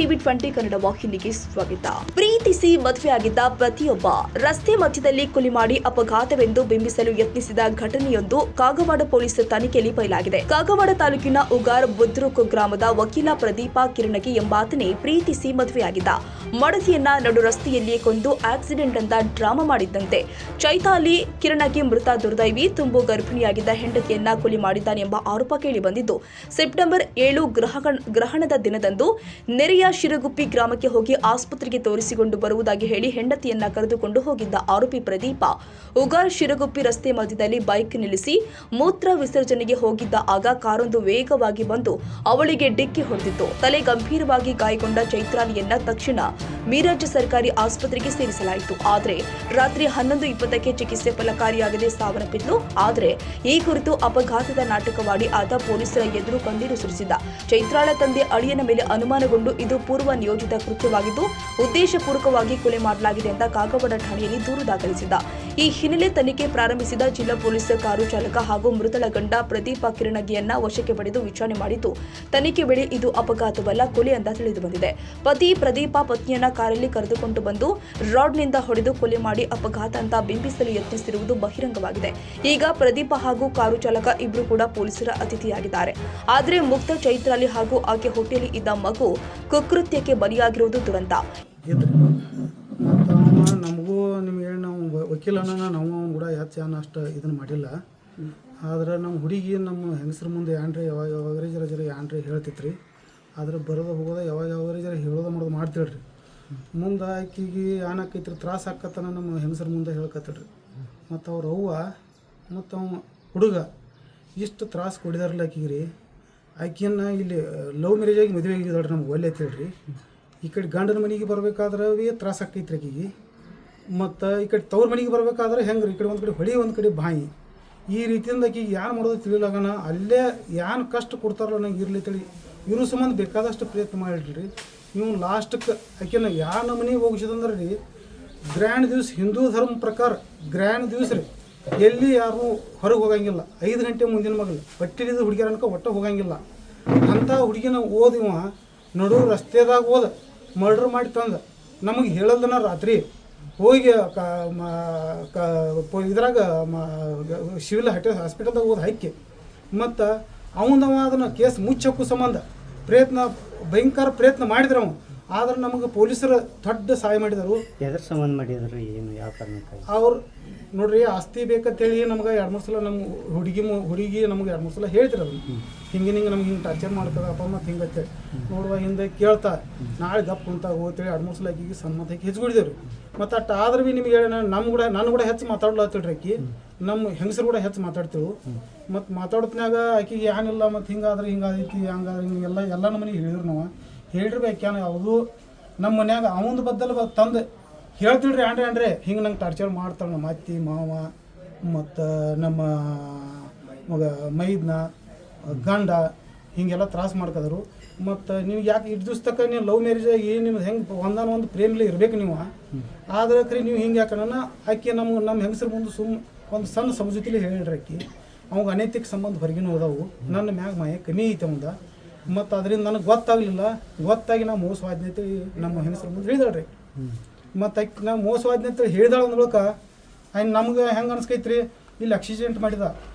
ಟಿವಿ20 ಕನ್ನಡ ವಾಹಿನಿಗೆ ಸ್ವಾಗತ. ಪ್ರೀತಿಸಿ ಮದುವೆಯಾಗಿದ್ದ ಪತಿಯೊಬ್ಬ ರಸ್ತೆ ಮಧ್ಯದಲ್ಲಿ ಕೊಲೆ ಮಾಡಿ ಅಪಘಾತವೆಂದು ಬಿಂಬಿಸಲು ಯತ್ನಿಸಿದ ಘಟನೆಯೊಂದು ಕಾಗವಾಡ ಪೊಲೀಸ್ ತನಿಖೆಯಲ್ಲಿ ಬಯಲಾಗಿದೆ. ಕಾಗವಾಡ ತಾಲೂಕಿನ ಉಗಾರ್ ಬುದ್ರುಕ್ ಗ್ರಾಮದ ವಕೀಲ ಪ್ರದೀಪ ಕಿರಣಗಿ ಎಂಬಾತನೇ ಪ್ರೀತಿಸಿ ಮದುವೆಯಾಗಿದ್ದ. ಮಡದಿಯನ್ನ ನಡು ರಸ್ತೆಯಲ್ಲಿಯೇ ಕೊಂದು ಆಕ್ಸಿಡೆಂಟ್ ಅಂತ ಡ್ರಾಮಾ ಮಾಡಿದ್ದಂತೆ ಚೈತಾಲಿ ಕಿರಣಗಿ ಮೃತ ದುರ್ದೈವಿ ತುಂಬು ಗರ್ಭಿಣಿಯಾಗಿದ್ದ ಹೆಂಡತಿಯನ್ನ ಕೊಲೆ ಮಾಡಿದ್ದಾನೆಂಬ ಆರೋಪ ಕೇಳಿಬಂದಿದ್ದು, ಸೆಪ್ಟೆಂಬರ್ 7 ಗ್ರಹಣದ ದಿನದಂದು ನೆರೆಯ ಶಿರಗುಪ್ಪಿ ಗ್ರಾಮಕ್ಕೆ ಹೋಗಿ ಆಸ್ಪತ್ರೆಗೆ ತೋರಿಸಿಕೊಂಡು ಬರುವುದಾಗಿ ಹೇಳಿ ಹೆಂಡತಿಯನ್ನ ಕರೆದುಕೊಂಡು ಹೋಗಿದ್ದ ಆರೋಪಿ ಪ್ರದೀಪ ಉಗಾರ್ ಶಿರಗುಪ್ಪಿ ರಸ್ತೆ ಮಧ್ಯದಲ್ಲಿ ಬೈಕ್ ನಿಲ್ಲಿಸಿ ಮೂತ್ರ ವಿಸರ್ಜನೆಗೆ ಹೋಗಿದ್ದ ಆಗ ಕಾರೊಂದು ವೇಗವಾಗಿ ಬಂದು ಅವಳಿಗೆ ಡಿಕ್ಕಿ ಹೊಡೆದಿತ್ತು. ತಲೆ ಗಂಭೀರವಾಗಿ ಗಾಯಗೊಂಡ ಚೈತ್ರಾಲಿಯನ್ನ ತಕ್ಷಣ ಮೀರಜ್ ಸರ್ಕಾರಿ ಆಸ್ಪತ್ರೆಗೆ ಸೇರಿಸಲಾಯಿತು. ಆದರೆ ರಾತ್ರಿ 11:20ಕ್ಕೆ ಚಿಕಿತ್ಸೆ ಫಲಕಾರಿಯಾಗದೆ ಸಾವನ್ನಪ್ಪಿದ್ಲು. ಆದರೆ ಈ ಕುರಿತು ಅಪಘಾತದ ನಾಟಕವಾಡಿ ಆತ ಪೊಲೀಸರ ಎದುರು ಕಣ್ಣೀರು ಸುರಿಸಿದ್ದ. ಚೈತ್ರಾಳ ತಂದೆ ಅಳಿಯನ ಮೇಲೆ ಅನುಮಾನಗೊಂಡು ಇದು ಪೂರ್ವ ನಿಯೋಜಿತ ಕೃತ್ಯವಾಗಿದ್ದು ಉದ್ದೇಶಪೂರ್ವಕವಾಗಿ ಕೊಲೆ ಮಾಡಲಾಗಿದೆ ಅಂತ ಕಾಗವಾಡ ಠಾಣೆಯಲ್ಲಿ ದೂರು ದಾಖಲಿಸಿದ್ದ. ಈ ಹಿನ್ನೆಲೆ ತನಿಖೆ ಪ್ರಾರಂಭಿಸಿದ ಜಿಲ್ಲಾ ಪೊಲೀಸ್ ಕಾರು ಚಾಲಕ ಹಾಗೂ ಮೃತಳ ಗಂಡ ಪ್ರದೀಪ ಕಿರಣಗಿಯನ್ನ ವಶಕ್ಕೆ ಪಡೆದು ವಿಚಾರಣೆ ಮಾಡಿದ್ದು, ತನಿಖೆ ವೇಳೆ ಇದು ಅಪಘಾತವಲ್ಲ ಕೊಲೆ ಅಂತ ತಿಳಿದು ಬಂದಿದೆ. ಪತಿ ಪ್ರದೀಪ ಪತ್ನಿಯನ್ನ ಕಾರಲ್ಲಿ ಕರೆದುಕೊಂಡು ಬಂದು ರಾಡ್ನಿಂದ ಹೊಡೆದು ಕೊಲೆ ಮಾಡಿ ಅಪಘಾತ ಅಂತ ಬಿಂಬಿಸಲು ಯತ್ನಿಸಿರುವುದು ಬಹಿರಂಗವಾಗಿದೆ. ಈಗ ಪ್ರದೀಪ ಹಾಗೂ ಕಾರು ಚಾಲಕ ಇಬ್ರು ಕೂಡ ಪೊಲೀಸರ ಅತಿಥಿಯಾಗಿದ್ದಾರೆ. ಆದರೆ ಮುಕ್ತ ಚೈತ್ರಾಲಿ ಹಾಗೂ ಆಕೆ ಹೋಟೆಲ್ ಇದ್ದ ಮಗು ಕುಕೃತ್ಯಕ್ಕೆ ಬಲಿಯಾಗಿರುವುದು ದುರಂತ. ನಮಗೂ ನಿಮ್ಗೆ ನಾವು ವಕೀಲನ ನಾವು ಕೂಡ ಅಷ್ಟು ಇದನ್ನು ಮಾಡಿಲ್ಲ. ಆದ್ರೆ ನಮ್ಮ ಹುಡುಗಿ ನಮ್ಮ ಹೆಂಗಸ್ರ ಮುಂದೆ ಏನ್ರಿ ಯಾವಾಗ ಜರ ಏನ್ರಿ ಹೇಳ್ತಿತ್ರಿ. ಆದ್ರೆ ಬರೋದು ಹೋಗೋದ ಯಾವಾಗ ಜರ ಹೇಳೋದು ಮಾಡೋದು ಮಾಡ್ತಿಳ್ರಿ. ಮುಂದೆ ಆಕಿಗೆ ಏನಾಕೈತ್ರಿ ತ್ರಾಸ ಆಕತ್ತನ ನಮ್ಮ ಹೆಂಗಸ್ರ ಮುಂದೆ ಹೇಳ್ಕತ್ತಳ್ರಿ. ಮತ್ತು ಅವ್ರ ಅವ್ವ ಮತ್ತು ಅವ ಹುಡುಗ ಇಷ್ಟು ತ್ರಾಸು ಕೊಡಿದಾರಲ್ಲ ಆಕಿಗೆ ರೀ. ಆಕಿಯನ್ನ ಇಲ್ಲಿ ಲವ್ ಮ್ಯಾರೇಜ್ ಆಗಿ ಮದುವೆ ಆಗಿದ್ದಾಳ್ರಿ. ನಮ್ಗೆ ಒಳ್ಳೆ ಅಂತೇಳ್ರಿ. ಈ ಕಡೆ ಗಂಡನ ಮನೆಗೆ ಬರ್ಬೇಕಾದ್ರೆ ತ್ರಾಸ ಆಕೈತ್ರಿ ಆಕಿಗೆ. ಮತ್ತು ಈ ಕಡೆ ತವ್ರ ಮನೆಗೆ ಬರ್ಬೇಕಾದ್ರೆ ಹೆಂಗೆ ಈ ಕಡೆ ಒಂದು ಕಡೆ ಹೊಳಿ ಒಂದು ಕಡೆ ಬಾಯಿ. ಈ ರೀತಿಯಿಂದ ಆಕಿಗೆ ಏನು ಮಾಡೋದು ತಿಳಿಲಾಗಣ ಅಲ್ಲೇ ಏನು ಕಷ್ಟ ಕೊಡ್ತಾರಲ್ಲ ನಂಗೆ ಇರಲಿ ತಿಳಿ ಇವ್ರ ಸಂಬಂಧ ಬೇಕಾದಷ್ಟು ಪ್ರಯತ್ನ ಮಾಡಿರಿ. ನೀವು ಲಾಸ್ಟಕ್ಕೆ ಆಕೆನ ಯಾವ ಮನೆಗೆ ಹೋಗಿಸಿದಂದ್ರೆ ರೀ ಗ್ರ್ಯಾಂಡ್ ದಿವ್ಸ ಹಿಂದೂ ಧರ್ಮ ಪ್ರಕಾರ ಗ್ರ್ಯಾಂಡ್ ದಿವ್ಸ ರೀ ಎಲ್ಲಿ ಯಾರು ಹೊರಗೆ ಹೋಗಂಗಿಲ್ಲ. 5 ಗಂಟೆ ಮುಂದಿನ ಮಗಳು ಬಟ್ಟಿಲಿದ್ದು ಹುಡುಗಿಯರ ಅನ್ಕ ಒಟ್ಟು ಹೋಗಂಗಿಲ್ಲ. ಅಂಥ ಹುಡುಗಿನ ಓದಿವ ನಡು ರಸ್ತೆದಾಗ ಓದ ಮರ್ಡ್ರ್ ಮಾಡಿ ತಂದು ನಮಗೆ ಹೇಳಲ್ದನ ರಾತ್ರಿ ಹೋಗಿ ಇದ್ರಾಗ ಸಿವಿಲ್ ಹಾಸ್ಪಿಟಲ್ದಾಗ ಓದಿ ಹಾಕಿ ಮತ್ತು ಅವನವ ಅದನ್ನು ಕೇಸ್ ಮುಚ್ಚಕ್ಕೂ ಸಂಬಂಧ ಭಯಂಕರ ಪ್ರಯತ್ನ ಮಾಡಿದ್ರು ಅವ. ಆದ್ರೆ ನಮಗೆ ಪೊಲೀಸರು ದೊಡ್ಡ ಸಹಾಯ ಮಾಡಿದರು. ಎದ್ರ ಸಂಬಂಧ ಮಾಡಿದ್ರು ಏನು ಯಾವ ಕಾರಣಕ್ಕೆ ಅವ್ರು ನೋಡ್ರಿ ಆಸ್ತಿ ಬೇಕಂತೇಳಿ ನಮ್ಗೆ 2-3 ಸಲ ನಮ್ಮ ಹುಡುಗಿ ನಮ್ಗೆ 2-3 ಸಲ ಹೇಳ್ತಿರ ಅದನ್ನು ಹಿಂಗೆ ನಮ್ಗೆ ಹಿಂಗೆ ಟಾರ್ಚರ್ ಮಾಡ್ತದ ಅಪ್ಪ ಮತ್ತು ಹಿಂಗತ್ತೇಳಿ ನೋಡುವ ಹಿಂದೆ ಕೇಳ್ತಾ ನಾಳೆ ಗಪ್ ಕುಂತಾಗ ಹೋಗ್ತೇಳಿ 2-3 ಸಲ ಆಕಿಗೆ ಸನ್ಮತ ಹಾಕಿ ಹೆಚ್ಚಿಬಿಡಿದೇವ್ರಿ. ಮತ್ತು ಅಷ್ಟು ಆದ್ರೆ ಭೀ ನಿಮ್ಗೆ ಹೇಳ ನಾನು ಕೂಡ ಹೆಚ್ಚು ಮಾತಾಡ್ಲತ್ತಿಳ್ರಿ. ಆಕಿ ನಮ್ಮ ಹೆಂಗಸರು ಕೂಡ ಹೆಚ್ಚು ಮಾತಾಡ್ತೇವೆ. ಮತ್ತು ಮಾತಾಡೋತ್ನಾಗ ಆಕಿಗೆ ಏನಿಲ್ಲ ಮತ್ತು ಹಿಂಗಾದ್ರೆ ಹಿಂಗಾದೈತಿ ಹಂಗಾದ್ರೆ ಹಿಂಗೆಲ್ಲ ನಮ್ಮನೆಗೆ ಹೇಳಿದ್ರು. ನಾವು ಹೇಳಿರ್ಬೇಕು ಯಾವುದೂ ನಮ್ಮ ಮನ್ಯಾಗ ಅವಂದು ಬದ್ದಲು ತಂದು ಹೇಳ್ತಿಳ್ರಿ ಆಂಡ್ರೆ ಹಿಂಗೆ ನಂಗೆ ಟಾರ್ಚರ್ ಮಾಡ್ತಾಳೆ ನಮ್ಮ ಅತ್ತಿ ಮಾವ ಮತ್ತು ನಮ್ಮ ಮಗ ಮೈದ್ನ ಗಂಡ ಹಿಂಗೆಲ್ಲ ತ್ರಾಸ ಮಾಡ್ಕೋದ್ರು. ಮತ್ತು ನೀವು ಯಾಕೆ ಇಷ್ಟು ದಿವ್ಸ ತಕ್ಕ ನೀವು ಲವ್ ಮ್ಯಾರೇಜ್ ಆಗಿ ನಿಮ್ದು ಹೆಂಗೆ ಒಂದು ಪ್ರೇಮಲ್ಲಿ ಇರಬೇಕು ನೀವು. ಆದ್ರೆ ಕರಿ ನೀವು ಹಿಂಗೆ ಯಾಕನ್ನ ಆಕೆ ನಮ್ಮ ಹೆಂಗಸ್ರ ಮುಂದೆ ಒಂದು ಸಣ್ಣ ಸಮಜೂತಿಲಿ ಹೇಳ್ರಿ ಆಕಿ ಅವಾಗ ಅನೈತಿಕ ಸಂಬಂಧ ಹೊರಗಿನ ಹೋದವು ನನ್ನ ಮ್ಯಾಗ ಮಾಯ ಕಮ್ಮಿ ಐತೆ ಮುಂದೆ. ಮತ್ತು ಅದರಿಂದ ನನಗೆ ಗೊತ್ತಾಗಿ ನಾವು ಮೋಸವಾದ್ನಿ ಅಂತೇಳಿ ನಮ್ಮ ಹೆಂಗಸ್ರ ಮುಂದೆ ಹೇಳಿದಾಳ್ರಿ. ಮತ್ತು ಆಕೆ ನಾವು ಮೋಸವಾದ್ನಿ ಅಂತೇಳಿ ಹೇಳಿದಾಳ ಅಂದ್ಬಳಕ ನಮ್ಗೆ ಹೆಂಗೆ ಅನ್ಸ್ಕೈತ್ರಿ ಇಲ್ಲಿ ಆಕ್ಸಿಡೆಂಟ್ ಮಾಡಿದ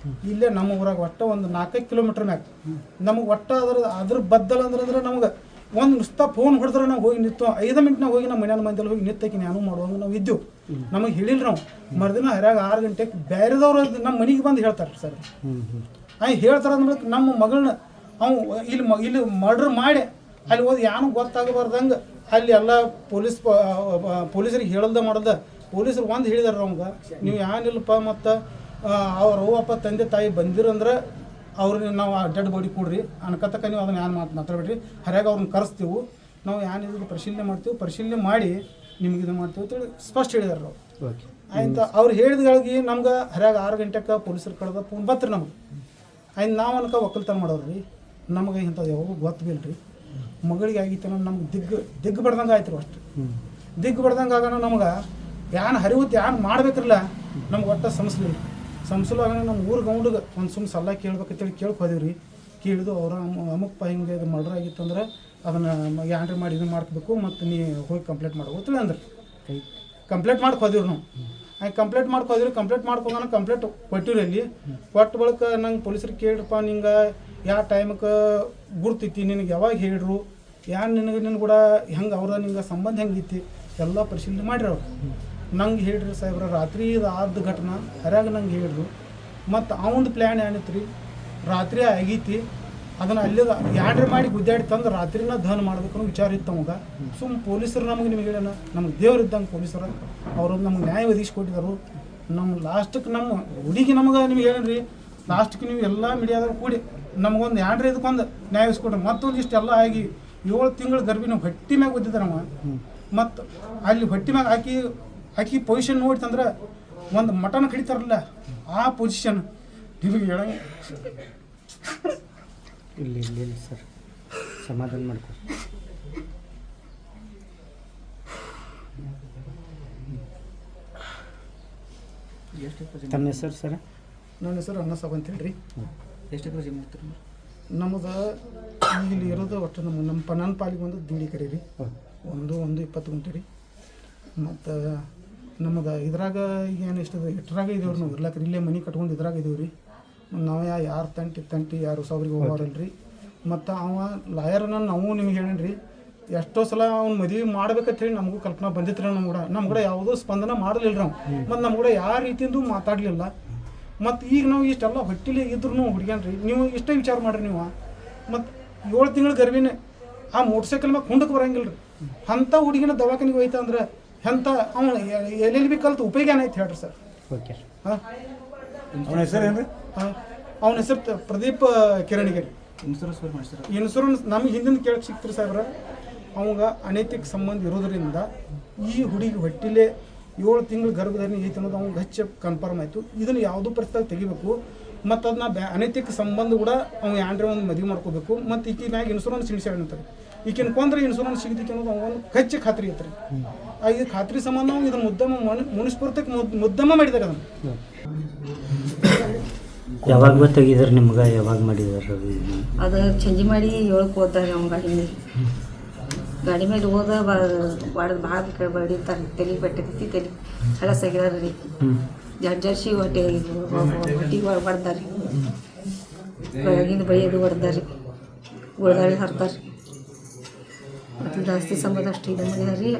ಇಲ್ಲೇ ನಮ್ಮ ಊರಾಗ ಒಟ್ಟು ಒಂದು 4 ಕಿಲೋಮೀಟ್ರ್ ಮ್ಯಾಗ ನಮಗೆ ಒಟ್ಟು ಅದ್ರ ಬದ್ದಲ್ಲ ಅಂದ್ರೆ ನಮ್ಗೆ ಒಂದು ನುಸ್ತಾ ಫೋನ್ ಹೊಡೆದ್ರೆ ನಾವು ಹೋಗಿ ನಿಂತು 5 ಮಿನಿಟ್ನಾಗ ಹೋಗಿ ನಮ್ಮ ಮನೆಯ ಮಂದಿಯಲ್ಲಿ ಹೋಗಿ ನಿಂತಾಕಿ ನಾನು ಮಾಡುವಂಗೆ ನಾವು ಇದ್ದೆವು. ನಮಗೆ ಹೇಳಿಲ್ಲ ನಾವು ಮರುದಿನ ಹರ್ಯಾಗ 6 ಗಂಟೆಗೆ ಬೇರೆದವ್ರು ನಮ್ಮ ಮನೆಗೆ ಬಂದು ಹೇಳ್ತಾರೆ ಸರ್. ಹೇಳ್ತಾರೆ ಅಂದ್ಬೇಕು ನಮ್ಮ ಮಗಳನ್ನ ಅವು ಇಲ್ಲಿ ಮರ್ಡ್ರ್ ಮಾಡಿ ಅಲ್ಲಿ ಹೋಗಿ ಏನೂ ಗೊತ್ತಾಗಬಾರ್ದಂಗೆ ಅಲ್ಲಿ ಎಲ್ಲ ಪೊಲೀಸರಿಗೆ ಹೇಳಲ್ದ ಮಾಡ್ದ ಪೊಲೀಸರು ಒಂದು ಹೇಳಿದಾರೆ ನಮ್ಗೆ ನೀವು ಏನಿಲ್ಲಪ್ಪ ಮತ್ತು ಅವ್ರ ಅವ್ವಪ್ಪ ತಂದೆ ತಾಯಿ ಬಂದಿರಂದ್ರೆ ಅವ್ರಿಗೆ ನಾವು ಆ ಡೆಡ್ ಬಾಡಿ ಕೊಡ್ರಿ ಅನ್ಕತಕ್ಕ ನೀವು ಅದನ್ನು ಏನು ಮಾತಾಡ್ಬೇಡ್ರಿ ಹರ್ಯಾಗ ಅವ್ರನ್ನ ಕರೆಸ್ತೀವಿ ನಾವು ಏನಿದ್ರು ಪರಿಶೀಲನೆ ಮಾಡಿ ನಿಮ್ಗೆ ಇದು ಮಾಡ್ತೀವಿ ಅಂತೇಳಿ ಸ್ಪಷ್ಟ ಹೇಳಿದಾರೆ ನಾವು. ಆಯ್ತು ಅವ್ರು ಹೇಳಿದ್ಗಳಿಗೆ ನಮ್ಗೆ ಹರ್ಯಾಗ 6 ಗಂಟೆಗೆ ಪೊಲೀಸರು ಕಳೆದ ಫೋನ್ ಬತ್ರಿ ನಮ್ಗೆ. ಆಯ್ತು ನಾವು ಅನ್ಕ ಒಕ್ಕಲ್ತನ ಮಾಡೋರು ನಮಗೆ ಇಂಥದ್ದು ಯಾವಾಗೂ ಗೊತ್ತಿಲ್ರಿ. ಮಗಳಿಗೆ ಆಗಿತ್ತು ನಮ್ಗೆ ದಿಗ್ಗು ಬಡ್ದಂಗೆ ಆಯ್ತು ಅಷ್ಟು ದಿಗ್ಗು ಬಡ್ದಂಗೆ ಆಗೋಣ ನಮ್ಗೆ ಏನು ಹರಿವತ್ತು ಏನು ಮಾಡ್ಬೇಕಿರಲ್ಲ ನಮ್ಗೆ ಒಟ್ಟು ಸಂಸ್ಲಾಗ ನಮ್ಮ ಊರು ಗೌಂಡಿಗೆ ಒಂದು ಸುಮ್ಮನೆ ಸಲ ಕೇಳ್ಬೇಕಂತೇಳಿ ಕೇಳ್ಕೋದೀವಿ ರೀ. ಕೇಳಿದು ಅವ್ರ ಅಮುಕ್ಪ ಹಿಂಗೆ ಇದು ಮರ್ಡರ್ ಆಗಿತ್ತಂದ್ರೆ ಅದನ್ನು ಯಾಂಡ್ರಿ ಮಾಡಿ ಇದನ್ನು ಮಾಡ್ಕೋಬೇಕು ಮತ್ತು ನೀ ಹೋಗಿ ಕಂಪ್ಲೇಂಟ್ ಮಾಡ್ಬೋದು ಅಂದ್ರೆ ಕಂಪ್ಲೇಂಟ್ ಮಾಡ್ಕೋದಿವ್ರಿ ನಾವು ಕಂಪ್ಲೇಂಟ್ ಮಾಡ್ಕೋದಿವ್ರಿ. ಕಂಪ್ಲೇಂಟ್ ಮಾಡ್ಕೊಂಡ ಕಂಪ್ಲೇಂಟ್ ಕೊಟ್ಟಿವ್ರಿ ಅಲ್ಲಿ. ಕೊಟ್ಟ ಬಳಿಕ ನಂಗೆ ಪೊಲೀಸರು ಕೇಳ್ರಪ್ಪ ನಿಂಗೆ ಯಾವ ಟೈಮಕ್ಕೆ ಗುರ್ತೈತಿ, ನಿನಗೆ ಯಾವಾಗ ಹೇಳ್ರು, ನಿನ್ನ ಕೂಡ ಹೆಂಗೆ ಅವ್ರ ನಿಂಗೆ ಸಂಬಂಧ ಹೆಂಗೈತಿ ಎಲ್ಲ ಪರಿಶೀಲನೆ ಮಾಡಿರಿ ಅವ್ರು. ನಂಗೆ ಹೇಳ್ರಿ ಸಾಹೇಬ್ರ ರಾತ್ರಿ ಇದು ಆದ ಘಟನೆ ಹರ್ಯಾಗ ನಂಗೆ ಹೇಳ್ರು. ಮತ್ತು ಅವನದು ಪ್ಲ್ಯಾನ್ ಏನಿತ್ತು ರೀ, ರಾತ್ರಿ ಆಗೈತಿ ಅದನ್ನು ಅಲ್ಲಿದ ಯಾಂಡ್ರಿ ಮಾಡಿ ಗುದ್ದಾಡಿ ತಂದು ರಾತ್ರಿನ ದಹನ ಮಾಡ್ಬೇಕು ಅನ್ನೋ ವಿಚಾರ ಇತ್ತು ಅವಾಗ. ಪೊಲೀಸರು ನಮಗೆ ನಿಮಗೆ ಹೇಳೋಣ, ನಮ್ಗೆ ದೇವ್ರು ಇದ್ದಂಗೆ ಪೊಲೀಸರು ಅವರು ನಮ್ಗೆ ನ್ಯಾಯ ಒದಗಿಸ್ಕೊಟ್ಟಿದ್ದಾರೆ. ನಮ್ಮ ಲಾಸ್ಟಕ್ಕೆ ನಮ್ಮ ಹುಡುಗಿ ನಮಗೆ ನಿಮ್ಗೆ ಹೇಳಣ್ರಿ, ಲಾಸ್ಟ್ಗೆ ನೀವು ಎಲ್ಲ ಮೀಡಿಯಾದವ್ರು ಕೂಡಿ ನಮಗೊಂದು ಯಾಂಡ್ರಿ ಇದಕ್ಕೊಂದು ನ್ಯಾಯ ಒದಗಿಸ್ಕೊಡ್ರಿ. ಮತ್ತೊಂದು ಇಷ್ಟೆಲ್ಲ ಆಗಿ 7 ತಿಂಗಳ ಗರ್ಭಿ ನಾವು ಹೊಟ್ಟಿ ಮ್ಯಾಗ ಓದಿದ್ದಾರೆ ನಾವು. ಮತ್ತು ಅಲ್ಲಿ ಹೊಟ್ಟಿ ಮ್ಯಾಗ ಹಾಕಿ ಪೊಸಿಷನ್ ನೋಡ್ತಂದ್ರೆ ಒಂದು ಮಟನ್ ಕಡಿತಾರಲ್ಲ ಆ ಪೊಸಿಷನ್ ನಿಮಗೆ ಹೇಳಂಗೆ. ಇಲ್ಲಿ ಸರ್ ಸಮಾಧಾನ ಮಾಡ್ಕೊ. ತಮ್ಮ ಹೆಸರು ಸರ್? ನನ್ನ ಹೆಸರು ಅನ್ನಸಾಬ್ ಅಂತ ಹೇಳ್ರಿ. ಎಷ್ಟು ಎಕರೆ ಜಮೀನು ಇತ್ತು? ನಮ್ಮದು ಇಲ್ಲಿ ಇರೋದು ಒಟ್ಟು ನನ್ನ ಪಾಲಿಗೆ ಒಂದು ದಿಂಡಿ ಕರಿ ರೀ, ಒಂದು 20 ಗುಂಟೆ ರೀ. ಮತ್ತು ನಮಗೆ ಇದ್ರಾಗ ಈಗ ಏನು ಇಷ್ಟದ ಇಟ್ರಾಗ ಇದೇವ್ರಿ ನಾವು ಇರ್ಲಾಕ್ರಿ, ಇಲ್ಲೇ ಮನೆ ಕಟ್ಕೊಂಡು ಇದ್ರಾಗ ಇದೀವಿ ರೀ. ನಾವು ಯಾರು ತಂಟಿ ಯಾರು ಸಾವಿರಿಗೆ ಹೋಗೋರಲ್ರಿ. ಮತ್ತು ಅವ ಲಾಯರ್ನ ನಾವು ನಿಮ್ಗೆ ಹೇಳೇನ್ರಿ, ಎಷ್ಟೋ ಸಲ ಅವ್ನು ಮದುವೆ ಮಾಡ್ಬೇಕಂತ ಹೇಳಿ ನಮಗೂ ಕಲ್ಪನಾ ಬಂದಿತ್ತು ರೀ. ನಮ್ಮ ಕೂಡ ಯಾವುದೋ ಸ್ಪಂದನ ಮಾಡಲಿಲ್ಲ ನಾವು. ಮತ್ತು ನಮ್ಮ ಕೂಡ ಯಾವ ರೀತಿಯಿಂದ ಮಾತಾಡಲಿಲ್ಲ. ಮತ್ತು ಈಗ ನಾವು ಇಷ್ಟೆಲ್ಲ ಹೊಟ್ಟಿಲಿ ಇದ್ರೂ ಹುಡುಗ್ಯಾನ್ರಿ, ನೀವು ಇಷ್ಟೇ ವಿಚಾರ ಮಾಡಿರಿ ನೀವು. ಮತ್ತು 7 ತಿಂಗಳ ಗರ್ಭಿನೇ ಆ ಮೋಟರ್ ಸೈಕಲ್ ಮ್ಯಾಗ ಕುಂಡಕ್ಕೆ ಬರಂಗಿಲ್ಲ ರೀ. ಅಂಥ ಹುಡುಗಿನ ದವಾಖಾನಿಗೆ ಹೋಯ್ತು ಅಂದ್ರೆ ಎಂಥ ಅವನು ಎಲ್ಲೆಲ್ಲಿ ಕಲ್ತು ಉಪಯೋಗ ಏನೈತೆ ಹೇಳ್ರಿ ಸರ್. ಓಕೆ. ಹಾಂ, ಅವನ ಹೆಸರು ಏನು ರೀ? ಹಾಂ, ಅವನ ಹೆಸರು ಪ್ರದೀಪ್ ಕಿರಣಿಗೆ. ಇನ್ಶೂರೆನ್ಸ್ ನಮ್ಗೆ ಹಿಂದಿನ ಕೇಳಕ್ಕೆ ಸಿಕ್ತ್ರಿ ಸಾಹೇಬ್ರ. ಅವಾಗ ಅನೈತಿಕ ಸಂಬಂಧ ಇರೋದ್ರಿಂದ ಈ ಹುಡುಗಿ ಹೊಟ್ಟಿಲೆ 7 ತಿಂಗಳ ಗರ್ಭಧಾರಣೆ ಐತೆ ಅನ್ನೋದು ಅವ್ನಿಗೆ ಹೆಚ್ಚು ಕನ್ಫರ್ಮ್ ಆಯಿತು. ಇದನ್ನು ಯಾವುದೋ ಪರಿಸ್ಥಿತಿ ತೆಗಿಬೇಕು. ಮತ್ತು ಅದನ್ನ ಅನೈತಿಕ ಸಂಬಂಧ ಕೂಡ ಅವ್ನು ಯಾಂಡ್ರೆ ಒಂದು ಮದುವೆ ಮಾಡ್ಕೋಬೇಕು. ಮತ್ತು ಈಕಿ ಮ್ಯಾಗ ಇನ್ಶೂರೆನ್ಸ್ ಇಳಿಸ್ಯಾಳ ಅಂತಾರೆ. ಈಕಿನ ಕೊಂದ್ರೆ ಇನ್ಶೂರೆನ್ಸ್ ಸಿಗ್ತೈತಿ ಅನ್ನೋದು ಅವನು ಹೆಚ್ಚು ಖಾತ್ರಿ ಐತ್ರಿ. ಈ ಖಾತ್ರಿ ಸಂಬಂಧ ಅವ್ನು ಇದನ್ನು ಮುನಿಸ್ಪುರತಕ್ಕೆ ಮುದ್ದಮ ಮಾಡಿದ್ದಾರೆ ಅದನ್ನು. ಯಾವಾಗ ಗೊತ್ತಾಗಿದ್ದಾರೆ ನಿಮ್ಗೆ? ಯಾವಾಗ ಮಾಡಿದಾರೆ ಅದು ಚೇಂಜ್ ಮಾಡಿ 7ಕ್ಕೆ ಹೋದಾರೆ ಅವ್ನ ಗಾಡಿ ಮೇಲೆ ಹೋದ ಬಾಡ್ದು ಭಾಳ ಬಡಿತಾರೆ. ತಲೆ ಬಟ್ಟೈತಿ, ತಲೆ ಎಲ್ಲ ಸಗಿದಾರ ರೀ. ಜರ್ಸಿ ಹೊಟ್ಟಿಗೆ ಹೊಡ್ದಾರಿ, ಬೆಳಗಿನ ಬೈಯೋದು ಹೊಡ್ದಾರಿ, ಗುಳ್ದಾಳಿ ಹರ್ದಾರಿ. ಮತ್ತು ಜಾಸ್ತಿ ಸಂಬಂಧ ಅಷ್ಟು ಇದು ಮಾಡಿದಾರೆ ರೀ.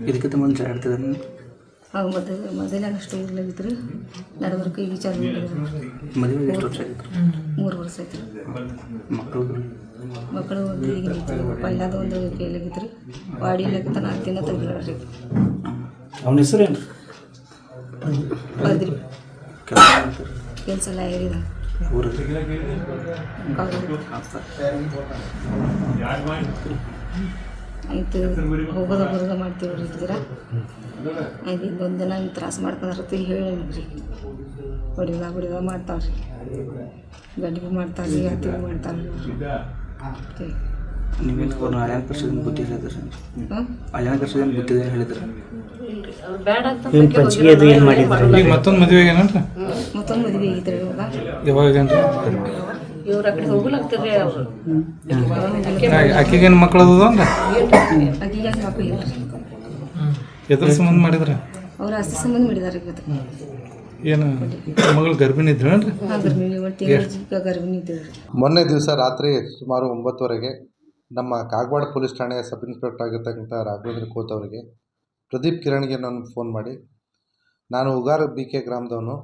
ಇದಕ್ಕಿಂತ ಮುಂಚೆ ಆಡ್ತಿದ್ದಾನೆ? ಅವು ಮೊದಲಾಗ ಅಷ್ಟು ಇರ್ಲಾಗಿತ್ತು ರೀ. ನಡಬರ್ಕ ಈಗ ಚಾಲು ಮಾಡಿದ್ರು. ಮದುವೆ ಎಷ್ಟು ವರ್ಷ ಆಗಿತ್ತು? 3 ವರ್ಷ ಆಯ್ತು ರೀ. ಮಕ್ಕಳು ಒಂದು ಈಗ ಪೈಲಾದ ಒಂದು ಕೇಳಾಗಿತ್ತು ರೀ. ವಾಡಿ ಇಲ್ಲಾಗಿತ್ತ 4 ದಿನ ತೆಗ್ದಾಳ್ರಿ. ಅವನ ಹೆಸರು ಏನು? ಅದ್ರಿ ಕೆಲಸ ಎಲ್ಲ ಏರಿದ ಆಯ್ತು. ಹೋಗೋದ ಬರೋದ ಮಾಡ್ತೀವ್ರಿ ಇದ್ದೀರ. ಆಯ್ತು, ಈಗ ಒಂದು ದಿನ ಹಿಂಗೆ ತ್ರಾಸ ಮಾಡ್ಕೊಂಡ್ರಿ ಹೇಳಿರಿ. ಹೊಡಿದ ಮಾಡ್ತಾವ್ರಿ, ಗಂಡಿಗೂ ಮಾಡ್ತಾರ್ರಿ, ಹತ್ತಿಗೂ ಮಾಡ್ತಾರ್ರಿ. ನೀವೇನು ಅವ್ರನ್ನ ಹಳ್ಯಾನ ಕರ್ಸೋದೇನು ಬುದ್ಧಿ ಹೇಳಿದ್ರೆ? ಹಳ್ಯಾನ ಕರ್ಸೋದೇನು ಬುದ್ಧಿ ಹೇಳಿದ್ರೆ? ಮತ್ತೊಂದು ಮದುವೆ ಏನಂದ್ರೆ ಮತ್ತೊಂದು ಮದುವೆ ಆಗಿದ್ರಿ ಇವಾಗ. ಯಾವಾಗ ಇವ್ರ ಆ ಕಡೆ ಹೋಗ್ಲಾಗ್ತಿರ್ರಿ ಅವರು. ಆಕೆಗೇನು ಮಕ್ಕಳು ಅದ ಅಂದ್ರೆ ಆಕಿಗೆ ಮಕ್ಕಳು ಇಲ್ರಿ. ಎದ್ರ ಸಂಬಂಧ ಮಾಡಿದ್ರೆ? ಅವ್ರ ಆಸ್ತಿ ಸಂಬಂಧ ಮಾಡಿದಾರೆ. ಇವತ್ತು ಏನು ಮಗಳು ಗರ್ಭಿಣಿ ಇದ್ರೇನ್ರಿ? ಗರ್ಭಿಣಿ ಇದ್ದೇವೆ. ಮೊನ್ನೆ ದಿವಸ ರಾತ್ರಿ ಸುಮಾರು 9:30ಗೆ ನಮ್ಮ ಕಾಗವಾಡ ಪೊಲೀಸ್ ಠಾಣೆಯ ಸಬ್ ಇನ್ಸ್ಪೆಕ್ಟರ್ ಆಗಿರ್ತಕ್ಕಂಥ ರಾಘವೇಂದ್ರ ಕೋತ್ ಅವರಿಗೆ ಪ್ರದೀಪ್ ಕಿರಣ್ಗೆ ನಾನು ಫೋನ್ ಮಾಡಿ, ನಾನು ಉಗಾರ BK ಗ್ರಾಮದವನು,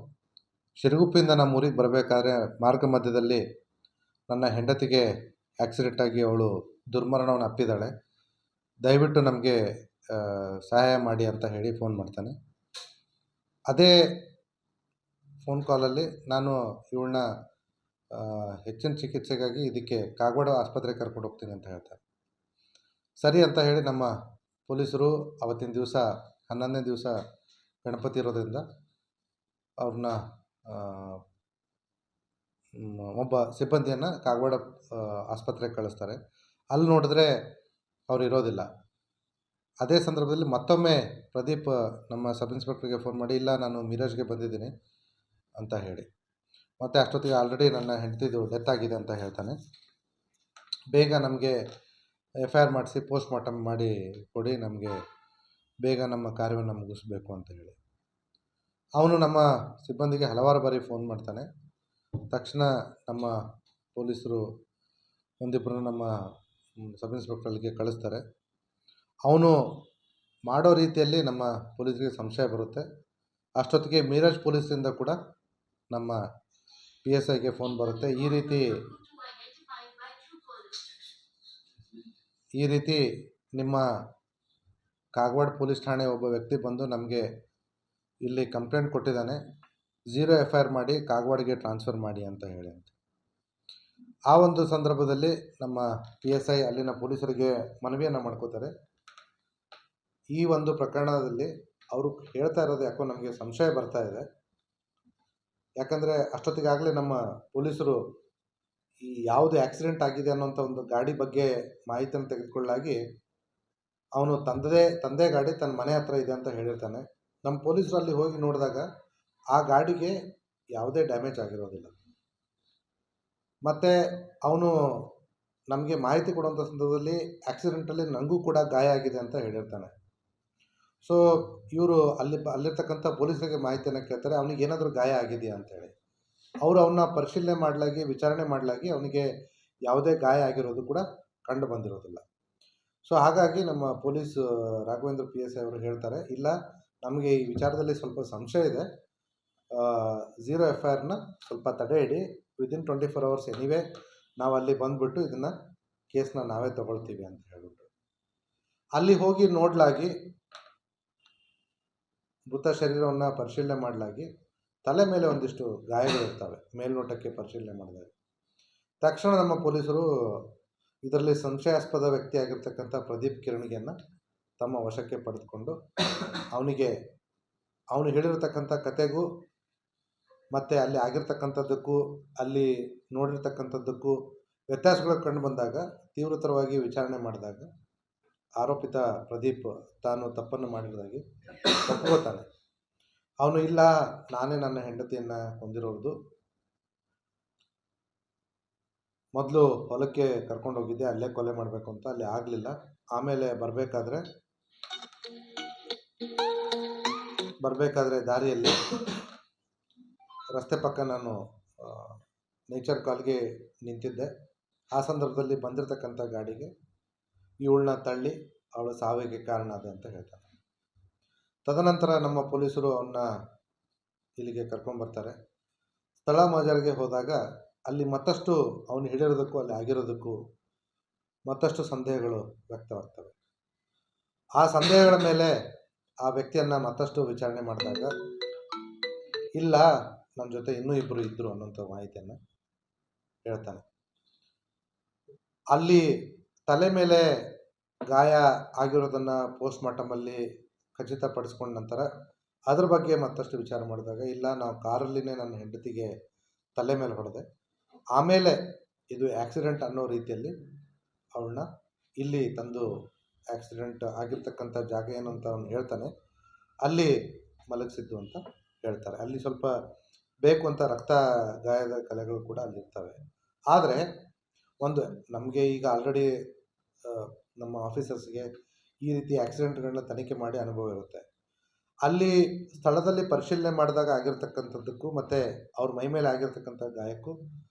ಶಿರಗುಪ್ಪಿಂದ ನಮ್ಮ ಊರಿಗೆ ಬರಬೇಕಾದ್ರೆ ಮಾರ್ಗ ಮಧ್ಯದಲ್ಲಿ ನನ್ನ ಹೆಂಡತಿಗೆ ಆಕ್ಸಿಡೆಂಟ್ ಆಗಿ ಅವಳು ದುರ್ಮರಣವನ್ನು ಅಪ್ಪಿದ್ದಾಳೆ, ದಯವಿಟ್ಟು ನಮಗೆ ಸಹಾಯ ಮಾಡಿ ಅಂತ ಹೇಳಿ ಫೋನ್ ಮಾಡ್ತಾನೆ. ಅದೇ ಫೋನ್ ಕಾಲಲ್ಲಿ ನಾನು ಇವಳನ್ನ ಹೆಚ್ಚಿನ ಚಿಕಿತ್ಸೆಗಾಗಿ ಇದಕ್ಕೆ ಕಾಗವಾಡ ಆಸ್ಪತ್ರೆಗೆ ಕರ್ಕೊಂಡು ಹೋಗ್ತೀನಿ ಅಂತ ಹೇಳ್ತಾರೆ. ಸರಿ ಅಂತ ಹೇಳಿ ನಮ್ಮ ಪೊಲೀಸರು ಅವತ್ತಿನ ದಿವಸ 11ನೇ ದಿವಸ ಗಣಪತಿ ಇರೋದ್ರಿಂದ ಅವ್ರನ್ನ ಒಬ್ಬ ಸಿಬ್ಬಂದಿಯನ್ನು ಕಾಗವಾಡ ಆಸ್ಪತ್ರೆಗೆ ಕಳಿಸ್ತಾರೆ. ಅಲ್ಲಿ ನೋಡಿದ್ರೆ ಅವ್ರು ಇರೋದಿಲ್ಲ. ಅದೇ ಸಂದರ್ಭದಲ್ಲಿ ಮತ್ತೊಮ್ಮೆ ಪ್ರದೀಪ್ ನಮ್ಮ ಸಬ್ ಇನ್ಸ್ಪೆಕ್ಟ್ರಿಗೆ ಫೋನ್ ಮಾಡಿ, ಇಲ್ಲ ನಾನು ಮಿರಾಜ್ಗೆ ಬಂದಿದ್ದೀನಿ ಅಂತ ಹೇಳಿ, ಮತ್ತು ಅಷ್ಟೊತ್ತಿಗೆ ಆಲ್ರೆಡಿ ನನ್ನ ಹೆಂಡತಿದು ಡೆತ್ ಆಗಿದೆ ಅಂತ ಹೇಳ್ತಾನೆ. ಬೇಗ ನಮಗೆ FIR ಮಾಡಿಸಿ ಪೋಸ್ಟ್ ಮಾರ್ಟಮ್ ಮಾಡಿ ಕೊಡಿ, ನಮಗೆ ಬೇಗ ನಮ್ಮ ಕಾರ್ಯವನ್ನು ಮುಗಿಸ್ಬೇಕು ಅಂತ ಹೇಳಿ. ಅವನು ನಮ್ಮ ಸಿಬ್ಬಂದಿಗೆ ಹಲವಾರು ಬಾರಿ ಫೋನ್ ಮಾಡ್ತಾನೆ. ತಕ್ಷಣ ನಮ್ಮ ಪೊಲೀಸರು ಒಂದಿಬ್ಬರು ನಮ್ಮ ಸಬ್ ಇನ್ಸ್ಪೆಕ್ಟರ್ ಅಲ್ಲಿಗೆ ಕಳಿಸ್ತಾರೆ. ಅವನು ಮಾಡೋ ರೀತಿಯಲ್ಲಿ ನಮ್ಮ ಪೊಲೀಸರಿಗೆ ಸಂಶಯ ಬರುತ್ತೆ. ಅಷ್ಟೊತ್ತಿಗೆ ಮೀರಜ್ ಪೊಲೀಸರಿಂದ ಕೂಡ ನಮ್ಮ PSIಗೆ ಫೋನ್ ಬರುತ್ತೆ. ಈ ರೀತಿ ನಿಮ್ಮ ಕಾಗವಾಡ ಪೊಲೀಸ್ ಠಾಣೆ ಒಬ್ಬ ವ್ಯಕ್ತಿ ಬಂದು ನಮಗೆ ಇಲ್ಲಿ ಕಂಪ್ಲೇಂಟ್ ಕೊಟ್ಟಿದ್ದಾನೆ, 0 FIR ಮಾಡಿ ಕಾಗವಾಡಿಗೆ ಟ್ರಾನ್ಸ್ಫರ್ ಮಾಡಿ ಅಂತ ಹೇಳಿ ಅಂತ. ಆ ಒಂದು ಸಂದರ್ಭದಲ್ಲಿ ನಮ್ಮ PSI ಅಲ್ಲಿನ ಪೊಲೀಸರಿಗೆ ಮನವಿಯನ್ನು ಮಾಡ್ಕೋತಾರೆ. ಈ ಒಂದು ಪ್ರಕರಣದಲ್ಲಿ ಅವರು ಹೇಳ್ತಾ ಇರೋದು ಯಾಕೋ ನಮಗೆ ಸಂಶಯ ಬರ್ತಾ ಇದೆ. ಯಾಕಂದರೆ ಅಷ್ಟೊತ್ತಿಗಾಗಲೇ ನಮ್ಮ ಪೊಲೀಸರು ಈ ಯಾವುದು ಆಕ್ಸಿಡೆಂಟ್ ಆಗಿದೆ ಅನ್ನೋಂಥ ಒಂದು ಗಾಡಿ ಬಗ್ಗೆ ಮಾಹಿತಿಯನ್ನು ತೆಗೆದುಕೊಳ್ಳಾಗಿ ಅವನು ತಂದೆ ಗಾಡಿ ತನ್ನ ಮನೆ ಹತ್ರ ಇದೆ ಅಂತ ಹೇಳಿರ್ತಾನೆ. ನಮ್ಮ ಪೊಲೀಸರು ಅಲ್ಲಿ ಹೋಗಿ ನೋಡಿದಾಗ ಆ ಗಾಡಿಗೆ ಯಾವುದೇ ಡ್ಯಾಮೇಜ್ ಆಗಿರೋದಿಲ್ಲ. ಮತ್ತು ಅವನು ನಮಗೆ ಮಾಹಿತಿ ಕೊಡುವಂಥ ಸಂದರ್ಭದಲ್ಲಿ ಆಕ್ಸಿಡೆಂಟಲ್ಲಿ ನನಗೂ ಕೂಡ ಗಾಯ ಆಗಿದೆ ಅಂತ ಹೇಳಿರ್ತಾನೆ. ಸೊ ಇವರು ಅಲ್ಲಿರ್ತಕ್ಕಂಥ ಪೊಲೀಸರಿಗೆ ಮಾಹಿತಿಯನ್ನು ಕೇಳ್ತಾರೆ, ಅವನಿಗೆ ಏನಾದರೂ ಗಾಯ ಆಗಿದೆಯಾ ಅಂತೇಳಿ. ಅವರು ಅವನ್ನ ಪರಿಶೀಲನೆ ಮಾಡಲಾಗಿ ವಿಚಾರಣೆ ಮಾಡಲಾಗಿ ಅವನಿಗೆ ಯಾವುದೇ ಗಾಯ ಆಗಿರೋದು ಕೂಡ ಕಂಡು ಬಂದಿರೋದಿಲ್ಲ. ಸೊ ಹಾಗಾಗಿ ನಮ್ಮ ಪೊಲೀಸ್ ರಾಘವೇಂದ್ರ PSI ಅವರು ಹೇಳ್ತಾರೆ, ಇಲ್ಲ ನಮಗೆ ಈ ವಿಚಾರದಲ್ಲಿ ಸ್ವಲ್ಪ ಸಂಶಯ ಇದೆ, 0 FIRನ ಸ್ವಲ್ಪ ತಡೆ ಇಡಿ, ವಿದಿನ್ 24 hours ಎನಿವೇ ನಾವು ಅಲ್ಲಿ ಬಂದುಬಿಟ್ಟು ಇದನ್ನು ಕೇಸ್ನ ನಾವೇ ತಗೊಳ್ತೀವಿ ಅಂತ ಹೇಳ್ಬಿಟ್ಟು ಅಲ್ಲಿ ಹೋಗಿ ನೋಡಲಾಗಿ ಮೃತ ಶರೀರವನ್ನು ಪರಿಶೀಲನೆ ಮಾಡಲಾಗಿ ತಲೆ ಮೇಲೆ ಒಂದಿಷ್ಟು ಗಾಯಗಳಿರ್ತವೆ. ಮೇಲ್ನೋಟಕ್ಕೆ ಪರಿಶೀಲನೆ ಮಾಡಿದಾಗ ತಕ್ಷಣ ನಮ್ಮ ಪೊಲೀಸರು ಇದರಲ್ಲಿ ಸಂಶಯಾಸ್ಪದ ವ್ಯಕ್ತಿಯಾಗಿರ್ತಕ್ಕಂಥ ಪ್ರದೀಪ್ ಕಿರಣಿಗೆಯನ್ನು ತಮ್ಮ ವಶಕ್ಕೆ ಪಡೆದುಕೊಂಡು ಅವನು ಹೇಳಿರ್ತಕ್ಕಂಥ ಕತೆಗೂ ಮತ್ತು ಅಲ್ಲಿ ಆಗಿರ್ತಕ್ಕಂಥದ್ದಕ್ಕೂ ಅಲ್ಲಿ ನೋಡಿರ್ತಕ್ಕಂಥದ್ದಕ್ಕೂ ವ್ಯತ್ಯಾಸಗಳು ಕಂಡು ಬಂದಾಗ ತೀವ್ರತರವಾಗಿ ವಿಚಾರಣೆ ಮಾಡಿದಾಗ ಆರೋಪಿತ ಪ್ರದೀಪ್ ತಾನು ತಪ್ಪನ್ನು ಮಾಡಿರೋದಾಗಿ ಒಪ್ಕೋತಾನೆ. ಅವನು ಇಲ್ಲ, ನಾನೇ ನನ್ನ ಹೆಂಡತಿಯನ್ನು ಹೊಂದಿರೋದು, ಮೊದಲು ಹೊಲಕ್ಕೆ ಕರ್ಕೊಂಡು ಹೋಗಿದ್ದೆ, ಅಲ್ಲೇ ಕೊಲೆ ಮಾಡಬೇಕು ಅಂತ, ಅಲ್ಲಿ ಆಗಲಿಲ್ಲ, ಆಮೇಲೆ ಬರಬೇಕಾದ್ರೆ ದಾರಿಯಲ್ಲಿ ರಸ್ತೆ ಪಕ್ಕ ನಾನು ನೇಚರ್ ಕಾಲ್ಗೆ ನಿಂತಿದ್ದೆ. ಆ ಸಂದರ್ಭದಲ್ಲಿ ಬಂದಿರತಕ್ಕಂಥ ಗಾಡಿಗೆ ಇವಳನ್ನ ತಳ್ಳಿ ಅವಳ ಸಾವಿಗೆ ಕಾರಣ ಅದೇ ಅಂತ ಹೇಳ್ತಾನೆ. ತದನಂತರ ನಮ್ಮ ಪೊಲೀಸರು ಅವನ್ನ ಇಲ್ಲಿಗೆ ಕರ್ಕೊಂಬರ್ತಾರೆ. ಸ್ಥಳ ಮಹಜರಿಗೆ ಹೋದಾಗ ಅಲ್ಲಿ ಮತ್ತಷ್ಟು ಅವನು ಹೇಳಿರೋದಕ್ಕೂ ಅಲ್ಲಿ ಆಗಿರೋದಕ್ಕೂ ಮತ್ತಷ್ಟು ಸಂದೇಹಗಳು ವ್ಯಕ್ತವಾಗ್ತವೆ. ಆ ಸಂದೇಹಗಳ ಮೇಲೆ ಆ ವ್ಯಕ್ತಿಯನ್ನು ಮತ್ತಷ್ಟು ವಿಚಾರಣೆ ಮಾಡಿದಾಗ ಇಲ್ಲ, ನನ್ನ ಜೊತೆ ಇನ್ನೂ ಇಬ್ಬರು ಇದ್ದರು ಅನ್ನೋಂಥ ಮಾಹಿತಿಯನ್ನು ಹೇಳ್ತಾನೆ. ಅಲ್ಲಿ ತಲೆ ಮೇಲೆ ಗಾಯ ಆಗಿರೋದನ್ನು ಪೋಸ್ಟ್ ಮಾರ್ಟಮಲ್ಲಿ ಖಚಿತಪಡಿಸ್ಕೊಂಡ ನಂತರ ಅದ್ರ ಬಗ್ಗೆ ಮತ್ತಷ್ಟು ವಿಚಾರ ಮಾಡಿದಾಗ ಇಲ್ಲ, ನಾವು ಕಾರಲ್ಲಿನೇ ನನ್ನ ಹೆಂಡತಿಗೆ ತಲೆ ಮೇಲೆ ಹೊಡೆದೆ, ಆಮೇಲೆ ಇದು ಆಕ್ಸಿಡೆಂಟ್ ಅನ್ನೋ ರೀತಿಯಲ್ಲಿ ಅವಳನ್ನ ಇಲ್ಲಿ ತಂದು ಆಕ್ಸಿಡೆಂಟ್ ಆಗಿರ್ತಕ್ಕಂಥ ಜಾಗ ಏನು ಅಂತ ಅವನು ಹೇಳ್ತಾನೆ, ಅಲ್ಲಿ ಮಲಗಿಸಿದ್ದು ಅಂತ ಹೇಳ್ತಾರೆ. ಅಲ್ಲಿ ಸ್ವಲ್ಪ ಬೇಕು ಅಂತ ರಕ್ತ ಗಾಯದ ಕಲೆಗಳು ಕೂಡ ಅಲ್ಲಿರ್ತವೆ. ಆದರೆ ಒಂದು ನಮಗೆ ಈಗ ಆಲ್ರೆಡಿ ನಮ್ಮ ಆಫೀಸರ್ಸ್ಗೆ ಈ ರೀತಿ ಆಕ್ಸಿಡೆಂಟ್ಗಳನ್ನ ತನಿಖೆ ಮಾಡಿ ಅನುಭವ ಇರುತ್ತೆ. ಅಲ್ಲಿ ಸ್ಥಳದಲ್ಲಿ ಪರಿಶೀಲನೆ ಮಾಡಿದಾಗ ಆಗಿರ್ತಕ್ಕಂಥದ್ದಕ್ಕೂ ಮತ್ತು ಅವ್ರ ಮೈ ಮೇಲೆ ಆಗಿರ್ತಕ್ಕಂಥ ಗಾಯಕ್ಕೂ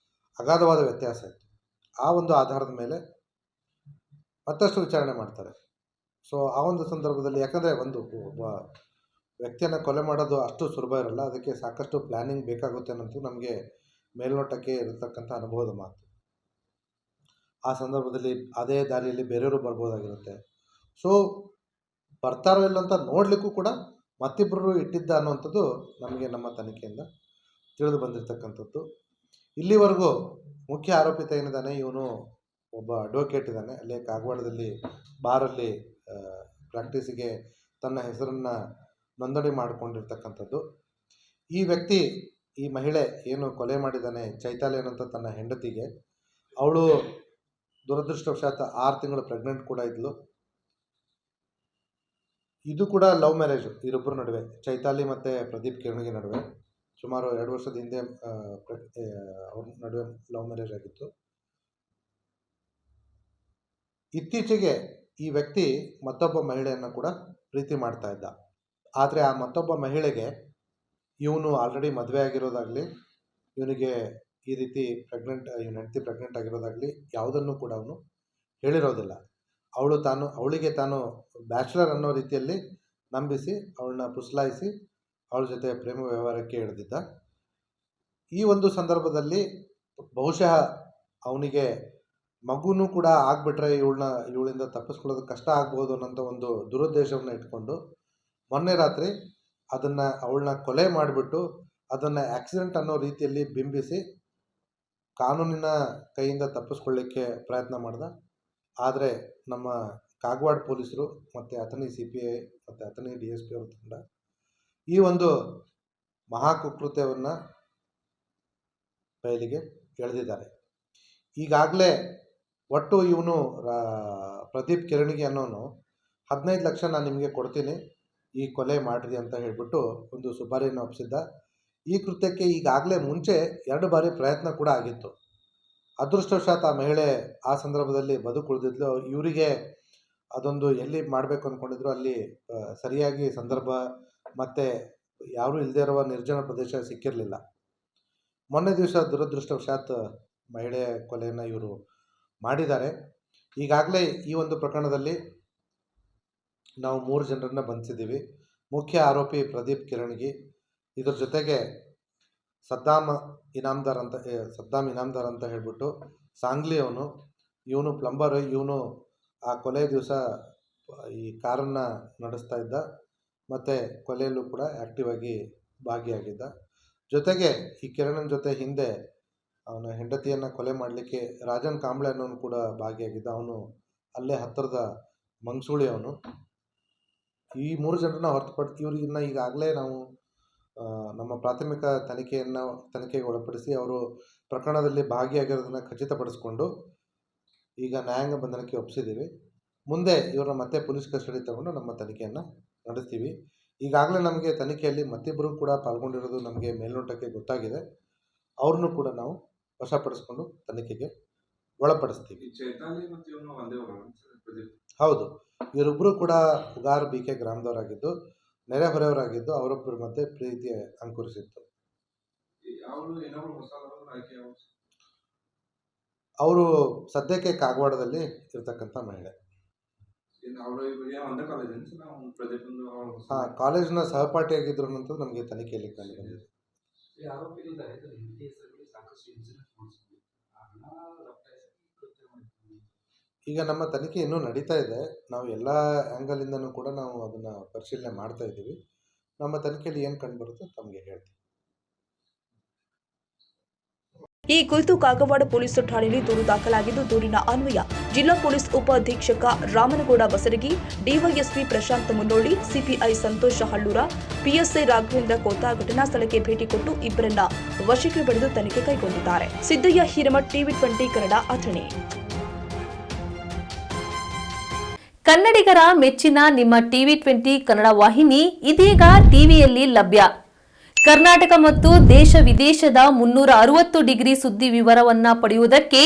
ಅಗಾಧವಾದ ವ್ಯತ್ಯಾಸ ಇತ್ತು. ಆ ಒಂದು ಆಧಾರದ ಮೇಲೆ ಮತ್ತಷ್ಟು ವಿಚಾರಣೆ ಮಾಡ್ತಾರೆ. ಸೊ ಆ ಒಂದು ಸಂದರ್ಭದಲ್ಲಿ ಯಾಕಂದರೆ ಒಬ್ಬ ವ್ಯಕ್ತಿಯನ್ನು ಕೊಲೆ ಮಾಡೋದು ಅಷ್ಟು ಸುಲಭ ಇರಲ್ಲ, ಅದಕ್ಕೆ ಸಾಕಷ್ಟು ಪ್ಲ್ಯಾನಿಂಗ್ ಬೇಕಾಗುತ್ತೆ ಅನ್ನೋದು ನಮಗೆ ಮೇಲ್ನೋಟಕ್ಕೆ ಇರತಕ್ಕಂಥ ಅನುಭವದ ಮಾತು. ಆ ಸಂದರ್ಭದಲ್ಲಿ ಅದೇ ದಾರಿಯಲ್ಲಿ ಬೇರೆಯವರು ಬರ್ಬೋದಾಗಿರುತ್ತೆ. ಸೊ ಬರ್ತಾರೋ ಇಲ್ಲ ಅಂತ ನೋಡಲಿಕ್ಕೂ ಕೂಡ ಮತ್ತಿಬ್ಬರು ಇಟ್ಟಿದ್ದ ಅನ್ನುವಂಥದ್ದು ನಮಗೆ ನಮ್ಮ ತನಿಖೆಯಿಂದ ತಿಳಿದು ಬಂದಿರತಕ್ಕಂಥದ್ದು. ಇಲ್ಲಿವರೆಗೂ ಮುಖ್ಯ ಆರೋಪಿತ ಏನಿದ್ದಾನೆ, ಇವನು ಒಬ್ಬ ಅಡ್ವೊಕೇಟ್ ಇದ್ದಾನೆ, ಅಲ್ಲೇ ಕಾಗವಾಡದಲ್ಲಿ ಬಾರಲ್ಲಿ ಪ್ರಾಕ್ಟೀಸಿಗೆ ತನ್ನ ಹೆಸರನ್ನು ನೋಂದಣಿ ಮಾಡಿಕೊಂಡಿರ್ತಕ್ಕಂಥದ್ದು. ಈ ವ್ಯಕ್ತಿ, ಈ ಮಹಿಳೆ ಏನು ಕೊಲೆ ಮಾಡಿದ್ದಾನೆ ಚೈತಾಲಿ ಅನ್ನೋಂಥ ತನ್ನ ಹೆಂಡತಿಗೆ, ಅವಳು ದುರದೃಷ್ಟವಶಾತ್ 6 ತಿಂಗಳು ಪ್ರೆಗ್ನೆಂಟ್ ಕೂಡ ಇದ್ಲು. ಇದು ಕೂಡ ಲವ್ ಮ್ಯಾರೇಜು ಇವರಿಬ್ಬರ ನಡುವೆ, ಚೈತಾಲಿ ಮತ್ತು ಪ್ರದೀಪ್ ಕಿರಣಿಗೆ ನಡುವೆ ಸುಮಾರು 2 ವರ್ಷದ ಹಿಂದೆ ಅವ್ರ ನಡುವೆ ಲವ್ ಮ್ಯಾರೇಜ್ ಆಗಿತ್ತು. ಇತ್ತೀಚೆಗೆ ಈ ವ್ಯಕ್ತಿ ಮತ್ತೊಬ್ಬ ಮಹಿಳೆಯನ್ನು ಕೂಡ ಪ್ರೀತಿ ಮಾಡ್ತಾ ಇದ್ದ. ಆದರೆ ಆ ಮತ್ತೊಬ್ಬ ಮಹಿಳೆಗೆ ಇವನು ಆಲ್ರೆಡಿ ಮದುವೆ ಆಗಿರೋದಾಗಲಿ, ಇವನಿಗೆ ಈ ರೀತಿ ಇವನ ಹೆಂಡತಿ ಪ್ರೆಗ್ನೆಂಟ್ ಆಗಿರೋದಾಗಲಿ ಯಾವುದನ್ನು ಕೂಡ ಅವನು ಹೇಳಿರೋದಿಲ್ಲ. ಅವಳಿಗೆ ತಾನು ಬ್ಯಾಚುಲರ್ ಅನ್ನೋ ರೀತಿಯಲ್ಲಿ ನಂಬಿಸಿ ಅವಳನ್ನ ಪುಸಲಾಯಿಸಿ ಅವಳ ಜೊತೆ ಪ್ರೇಮ ವ್ಯವಹಾರಕ್ಕೆ ಹಿಡಿದಿದ್ದ. ಈ ಒಂದು ಸಂದರ್ಭದಲ್ಲಿ ಬಹುಶಃ ಅವನಿಗೆ ಮಗುನೂ ಕೂಡ ಆಗಿಬಿಟ್ರೆ ಇವಳಿಂದ ತಪ್ಪಿಸ್ಕೊಳ್ಳೋದು ಕಷ್ಟ ಆಗ್ಬೋದು ಅನ್ನೋಂಥ ಒಂದು ದುರುದ್ದೇಶವನ್ನು ಇಟ್ಕೊಂಡು ಮೊನ್ನೆ ರಾತ್ರಿ ಅವಳನ್ನ ಕೊಲೆ ಮಾಡಿಬಿಟ್ಟು ಅದನ್ನು ಆಕ್ಸಿಡೆಂಟ್ ಅನ್ನೋ ರೀತಿಯಲ್ಲಿ ಬಿಂಬಿಸಿ ಕಾನೂನಿನ ಕೈಯಿಂದ ತಪ್ಪಿಸ್ಕೊಳ್ಳಿಕ್ಕೆ ಪ್ರಯತ್ನ ಮಾಡ್ದ. ಆದರೆ ನಮ್ಮ ಕಾಗವಾಡ ಪೊಲೀಸರು ಮತ್ತು ಅಥಣಿ CPI ಮತ್ತು ಅಥಣಿ DSP ಅವರು ತಂಡ ಈ ಒಂದು ಮಹಾಕೃತ್ಯವನ್ನು ಬಯಲಿಗೆ ಎಳೆದಿದ್ದಾರೆ. ಈಗಾಗಲೇ ಒಟ್ಟು ಇವನು ಪ್ರದೀಪ್ ಕಿರಣಿಗೆ ಅನ್ನೋನು 15 ಲಕ್ಷ ನಾನು ನಿಮಗೆ ಕೊಡ್ತೀನಿ, ಈ ಕೊಲೆ ಮಾಡಿರಿ ಅಂತ ಹೇಳಿಬಿಟ್ಟು ಒಂದು ಸುಪಾರಿಯನ್ನು ಒಪ್ಪಿಸಿದ್ದ. ಈ ಕೃತ್ಯಕ್ಕೆ ಈಗಾಗಲೇ ಮುಂಚೆ 2 ಬಾರಿ ಪ್ರಯತ್ನ ಕೂಡ ಆಗಿತ್ತು. ಅದೃಷ್ಟವಶಾತ್ ಆ ಮಹಿಳೆ ಆ ಸಂದರ್ಭದಲ್ಲಿ ಬದುಕುಳಿದಿದ್ಲು. ಇವರಿಗೆ ಅದೊಂದು ಎಲ್ಲಿ ಮಾಡಬೇಕು ಅಂದ್ಕೊಂಡಿದ್ರು ಅಲ್ಲಿ ಸರಿಯಾಗಿ ಸಂದರ್ಭ ಮತ್ತು ಯಾರೂ ಇಲ್ಲದೇ ಇರುವ ನಿರ್ಜನ ಪ್ರದೇಶ ಸಿಕ್ಕಿರಲಿಲ್ಲ. ಮೊನ್ನೆ ದಿವಸ ದುರದೃಷ್ಟವಶಾತ್ ಮಹಿಳೆ ಕೊಲೆಯನ್ನು ಇವರು ಮಾಡಿದ್ದಾರೆ. ಈಗಾಗಲೇ ಈ ಒಂದು ಪ್ರಕರಣದಲ್ಲಿ ನಾವು 3 ಜನರನ್ನು ಬಂಧಿಸಿದ್ದೀವಿ. ಮುಖ್ಯ ಆರೋಪಿ ಪ್ರದೀಪ್ ಕಿರಣಿಗಿ, ಇದ್ರ ಜೊತೆಗೆ ಸದ್ದಾಮ್ ಇನಾಮ್ದಾರ್ ಅಂತ ಹೇಳಿಬಿಟ್ಟು ಸಾಂಗ್ಲಿ ಇವನು ಪ್ಲಂಬರ್, ಇವನು ಆ ಕೊಲೆ ದಿವಸ ಈ ಕಾರನ್ನು ನಡೆಸ್ತಾ ಇದ್ದ ಮತ್ತು ಕೊಲೆಯಲ್ಲೂ ಕೂಡ ಆ್ಯಕ್ಟಿವ್ ಆಗಿ ಭಾಗಿಯಾಗಿದ್ದ. ಜೊತೆಗೆ ಈ ಕಿರಣನ್ ಜೊತೆ ಹಿಂದೆ ಅವನ ಹೆಂಡತಿಯನ್ನು ಕೊಲೆ ಮಾಡಲಿಕ್ಕೆ ರಾಜನ್ ಕಾಂಬ್ಳೆ ಅನ್ನೋನು ಕೂಡ ಭಾಗಿಯಾಗಿದ್ದ. ಅವನು ಅಲ್ಲೇ ಹತ್ತಿರದ ಮಂಗಸೂಳಿ ಅವನು. ಈ 3 ಜನರನ್ನ ಹೊರತುಪಡಿಸಿ ಇವ್ರಿಗಿನ್ನ ಈಗಾಗಲೇ ನಾವು ನಮ್ಮ ಪ್ರಾಥಮಿಕ ತನಿಖೆಗೆ ಒಳಪಡಿಸಿ ಅವರು ಪ್ರಕರಣದಲ್ಲಿ ಭಾಗಿಯಾಗಿರೋದನ್ನು ಖಚಿತಪಡಿಸ್ಕೊಂಡು ಈಗ ನ್ಯಾಯಾಂಗ ಬಂಧನಕ್ಕೆ ಒಪ್ಪಿಸಿದ್ದೀವಿ. ಮುಂದೆ ಇವ್ರನ್ನ ಮತ್ತೆ ಪೊಲೀಸ್ ಕಸ್ಟಡಿ ತಗೊಂಡು ನಮ್ಮ ತನಿಖೆಯನ್ನು ನಡೆಸ್ತೀವಿ. ಈಗಾಗಲೇ ನಮಗೆ ತನಿಖೆಯಲ್ಲಿ ಮತ್ತಿಬ್ಬರು ಕೂಡ ಪಾಲ್ಗೊಂಡಿರೋದು ನಮಗೆ ಮೇಲ್ನೋಟಕ್ಕೆ ಗೊತ್ತಾಗಿದೆ. ಅವ್ರನ್ನೂ ಕೂಡ ನಾವು ವಶಪಡಿಸ್ಕೊಂಡು ತನಿಖೆಗೆ ಒಳಪಡಿಸ್ತೀವಿ. ಹೌದು, ಇವರಿಬ್ಬರು ಕೂಡ ಉಗಾರ್ BK ಗ್ರಾಮದವರಾಗಿದ್ದು ನೆರೆಹೊರೆಯವರಾಗಿದ್ದು ಅವರೊಬ್ಬರ ಮಧ್ಯೆ ಪ್ರೀತಿ ಅಂಕುರಿಸಿತ್ತು. ಅವರು ಸದ್ಯಕ್ಕೆ ಕಾಗವಾಡದಲ್ಲಿ ಇರ್ತಕ್ಕಂಥ ಮಹಿಳೆ. ಕಾಲೇಜಿನ ಸಹಪಾಠಿಯಾಗಿದ್ರು ಅನ್ನೋದು ನಮಗೆ ತನಿಖೆಯಲ್ಲಿ ಕಂಡು ಬಂದಿದೆ. ಈಗ ನಮ್ಮ ತನಿಖೆ ಇನ್ನೂ ನಡೀತಾ ಇದೆ. ನಾವು ಎಲ್ಲ ಆ್ಯಂಗಲಿಂದನೂ ಕೂಡ ನಾವು ಅದನ್ನು ಪರಿಶೀಲನೆ ಮಾಡ್ತಾ ಇದ್ದೀವಿ. ನಮ್ಮ ತನಿಖೆಯಲ್ಲಿ ಏನು ಕಂಡು ಬರುತ್ತೋ ತಮಗೆ ಹೇಳ್ತೀವಿ. ಈ ಕುರಿತು ಕಾಗವಾಡ ಪೊಲೀಸ್ ಠಾಣೆಯಲ್ಲಿ ದೂರು ದಾಖಲಾಗಿದ್ದು, ದೂರಿನ ಅನ್ವಯ ಜಿಲ್ಲಾ ಪೊಲೀಸ್ ಉಪ ಅಧೀಕ್ಷಕ ರಾಮನಗೌಡ ಬಸರಗಿ, ಡಿವೈಎಸ್ಪಿ ಪ್ರಶಾಂತ್ ಮುನ್ನೋಳಿ, ಸಿಪಿಐ ಸಂತೋಷ ಹಳ್ಳೂರ, PSI ರಾಘವೇಂದ್ರ ಕೋತ ಘಟನಾ ಸ್ಥಳಕ್ಕೆ ಭೇಟಿ ಕೊಟ್ಟು ಇಬ್ಬರನ್ನ ವಶಕ್ಕೆ ಪಡೆದು ತನಿಖೆ ಕೈಗೊಂಡಿದ್ದಾರೆ. ಸಿದ್ದಯ್ಯ ಹಿರೇಮಠ್, TV20 ಕನ್ನಡ, ಅಥಣಿ. ಕನ್ನಡಿಗರ ಮೆಚ್ಚಿನ ನಿಮ್ಮ TV20 ಕನ್ನಡ ವಾಹಿನಿ ಇದೀಗ ಟಿವಿಯಲ್ಲಿ ಲಭ್ಯ. ಕರ್ನಾಟಕ ಮತ್ತು ದೇಶ ವಿದೇಶದ 360 ಡಿಗ್ರಿ ಸುದ್ದಿ ವಿವರವನ್ನ ಪಡೆಯುವುದಕ್ಕೆ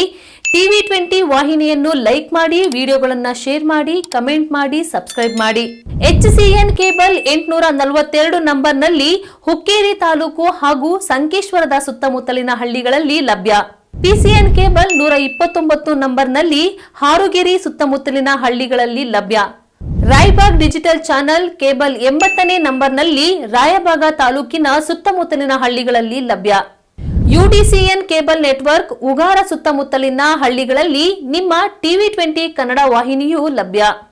TV20 ವಾಹಿನಿಯನ್ನು ಲೈಕ್ ಮಾಡಿ, ವಿಡಿಯೋಗಳನ್ನು ಶೇರ್ ಮಾಡಿ, ಕಮೆಂಟ್ ಮಾಡಿ, ಸಬ್ಸ್ಕ್ರೈಬ್ ಮಾಡಿ. HCN ಕೇಬಲ್ 842 ನಂಬರ್ನಲ್ಲಿ ಹುಕ್ಕೇರಿ ತಾಲೂಕು ಹಾಗೂ ಸಂಕೇಶ್ವರದ ಸುತ್ತಮುತ್ತಲಿನ ಹಳ್ಳಿಗಳಲ್ಲಿ ಲಭ್ಯ. PCN ಕೇಬಲ್ 129 ನಂಬರ್ನಲ್ಲಿ ಹಾರುಗೆರೆ ಸುತ್ತಮುತ್ತಲಿನ ಹಳ್ಳಿಗಳಲ್ಲಿ ಲಭ್ಯ. ರಾಯಬಾಗ್ ಡಿಜಿಟಲ್ ಚಾನೆಲ್ ಕೇಬಲ್ 80ನೇ ನಂಬರ್ನಲ್ಲಿ ರಾಯಬಾಗ ತಾಲೂಕಿನ ಸುತ್ತಮುತ್ತಲಿನ ಹಳ್ಳಿಗಳಲ್ಲಿ ಲಭ್ಯ. UDCN ಕೇಬಲ್ ನೆಟ್ವರ್ಕ್ ಉಗಾರ ಸುತ್ತಮುತ್ತಲಿನ ಹಳ್ಳಿಗಳಲ್ಲಿ ನಿಮ್ಮ TV20 ಕನ್ನಡ ವಾಹಿನಿಯೂ ಲಭ್ಯ.